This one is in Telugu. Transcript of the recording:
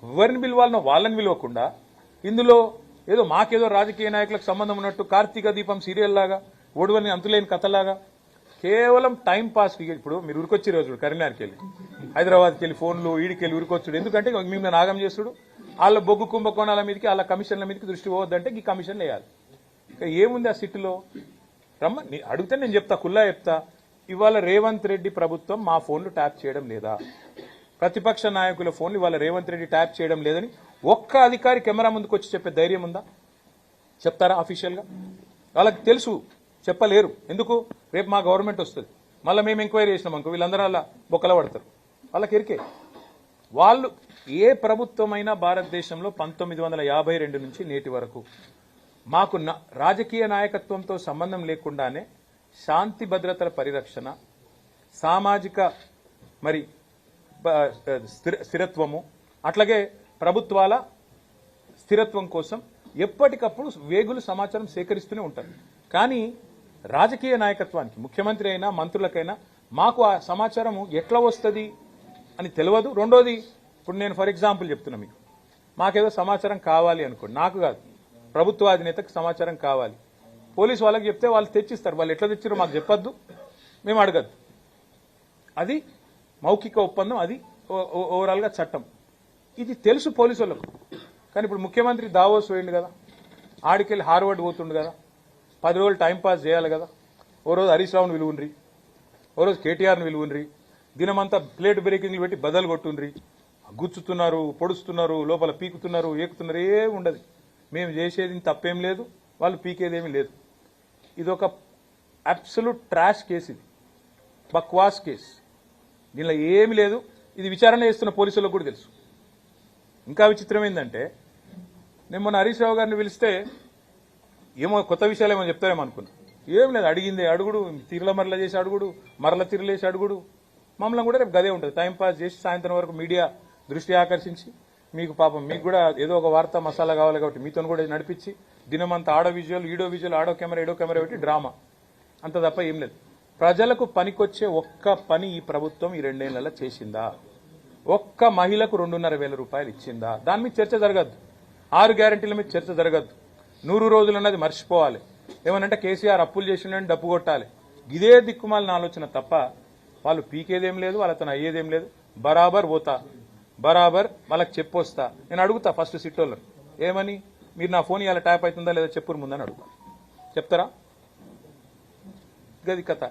ఎవరిని పిలవాలనో వాళ్ళని పిలవకుండా ఇందులో ఏదో మాకేదో రాజకీయ నాయకులకు సంబంధం ఉన్నట్టు కార్తీక దీపం సీరియల్ లాగా ఒడవని అంతులేని కథలాగా కేవలం టైం పాస్. ఇప్పుడు మీరు ఉరికొచ్చే రోజు కరీంనగర్కి వెళ్ళి హైదరాబాద్కి వెళ్ళి ఫోన్లు ఈడికెళ్ళి ఉరికొచ్చుడు ఎందుకంటే మిమ్మల్ని నాగం చేస్తుడు. వాళ్ళ బొగ్గు కుంభకోణాల మీదకి వాళ్ళ కమిషన్ల మీదకి దృష్టి పోవద్దంటే ఈ కమిషన్ వేయాలి. ఇక ఏముంది ఆ సిట్టులో అడిగితే నేను చెప్తా, కుల్లా చెప్తా. ఇవాళ రేవంత్ రెడ్డి ప్రభుత్వం మా ఫోన్లు ట్యాప్ చేయడం లేదా, ప్రతిపక్ష నాయకుల ఫోన్లు ఇవాళ రేవంత్ రెడ్డి ట్యాప్ చేయడం లేదని ఒక్క అధికారి కెమెరా ముందుకు వచ్చి చెప్పే ధైర్యం ఉందా? చెప్తారా ఆఫీషియల్గా? వాళ్ళకి తెలుసు, చెప్పలేరు. ఎందుకు? రేపు మా గవర్నమెంట్ వస్తుంది, మళ్ళీ మేము ఎంక్వైరీ చేసినాం అనుకో వీళ్ళందరూ అలా బొక్కల పడతారు. వాళ్ళకి ఎరికే. వాళ్ళు ఏ ప్రభుత్వమైనా భారతదేశంలో 1952 నుంచి నేటి వరకు మాకు రాజకీయ నాయకత్వంతో సంబంధం లేకుండానే శాంతి భద్రతల పరిరక్షణ, సామాజిక మరి స్థిరత్వము, అట్లాగే ప్రభుత్వాల స్థిరత్వం కోసం ఎప్పటికప్పుడు వేగులు సమాచారం సేకరిస్తూనే ఉంటారు. కానీ రాజకీయ నాయకత్వానికి ముఖ్యమంత్రి అయినా మంత్రులకైనా మాకు ఆ సమాచారం ఎట్లా వస్తుంది అని తెలియదు. రెండోది, ఇప్పుడు నేను ఫర్ ఎగ్జాంపుల్ చెప్తున్నా మీకు, మాకేదో సమాచారం కావాలి అనుకోండి, నాకు కాదు ప్రభుత్వ అధినేతకు సమాచారం కావాలి, పోలీసు వాళ్ళకి చెప్తే వాళ్ళు తెచ్చిస్తారు. వాళ్ళు ఎట్లా తెచ్చారో మాకు చెప్పొద్దు, మేము అడగద్దు. అది మౌఖిక ఒప్పందం, అది ఓవరాల్గా చట్టం. ఇది తెలుసు పోలీసు వాళ్ళకు. కానీ ఇప్పుడు ముఖ్యమంత్రి దావోస్ పోయిండు కదా, ఆడికెళ్ళి హార్వర్డ్ పోతుండు కదా, 10 రోజులు టైంపాస్ చేయాలి కదా. ఓ రోజు హరీష్ రావుని విలువుండ్రి, ఓ రోజు కేటీఆర్ని విలువుండ్రి, దినమంతా ప్లేట్ బ్రేకింగ్లు పెట్టి బదలు కొట్టుండ్రి, గుచ్చుతున్నారు, పొడుస్తున్నారు, లోపల పీకుతున్నారు, ఏకుతున్నారు, ఏ ఉండదు. మేము చేసేది తప్పేం లేదు, వాళ్ళు పీకేదేమీ లేదు. ఇది ఒక అబ్సల్యూట్ ట్రాష్ కేసు, ఇది బక్వాస్ కేసు, దీనిలో ఏమీ లేదు. ఇది విచారణ చేస్తున్న పోలీసులకు కూడా తెలుసు. ఇంకా విచిత్రం ఏంటంటే, నేను మొన్న హరీష్ రావు గారిని పిలిస్తే ఏమో కొత్త విషయాలు ఏమో చెప్తారేమో అనుకున్నా. ఏం లేదు, అడిగిందే అడుగుడు, తిరల మరల చేసి అడుగుడు, మరల తిరలేసి అడుగుడు. మమ్మల్ని కూడా రేపు గదే ఉంటుంది, టైంపాస్ చేసి సాయంత్రం వరకు మీడియా దృష్టి ఆకర్షించి మీకు పాపం మీకు కూడా ఏదో ఒక వార్త మసాలా కావాలి కాబట్టి మీతో కూడా నడిపించి దినమంతా ఆడో విజువల్ ఈడో విజువల్, ఆడో కెమెరా ఈడో కెమెరా పెట్టి డ్రామా, అంత తప్ప ఏం లేదు. ప్రజలకు పనికొచ్చే ఒక్క పని ఈ ప్రభుత్వం ఈ 2 ఏళ్లలో చేసిందా? ఒక్క మహిళకు 2,500 రూపాయలు ఇచ్చిందా? దాని మీద చర్చ జరగద్దు. 6 గ్యారంటీల మీద చర్చ జరగద్దు. 100 రోజులు అన్నది మర్చిపోవాలి. ఏమనంటే కేసీఆర్ అప్పులు చేసిండని డప్పు కొట్టాలి. ఇదే దిక్కుమాలిన ఆలోచన తప్ప వాళ్ళు పీకేదేం లేదు, వాళ్ళతో అయ్యేదేం లేదు. బరాబర్ పోతా, బరాబర్ వాళ్ళకి చెప్పొస్తా. నేను అడుగుతా ఫస్ట్ సిట్టోళ్ళని, ఏమని మీరు నా ఫోన్ ఇవాళ ట్యాప్ అవుతుందా లేదా చెప్పురు ముందని అడుగుతా. చెప్తారా? గది కథ.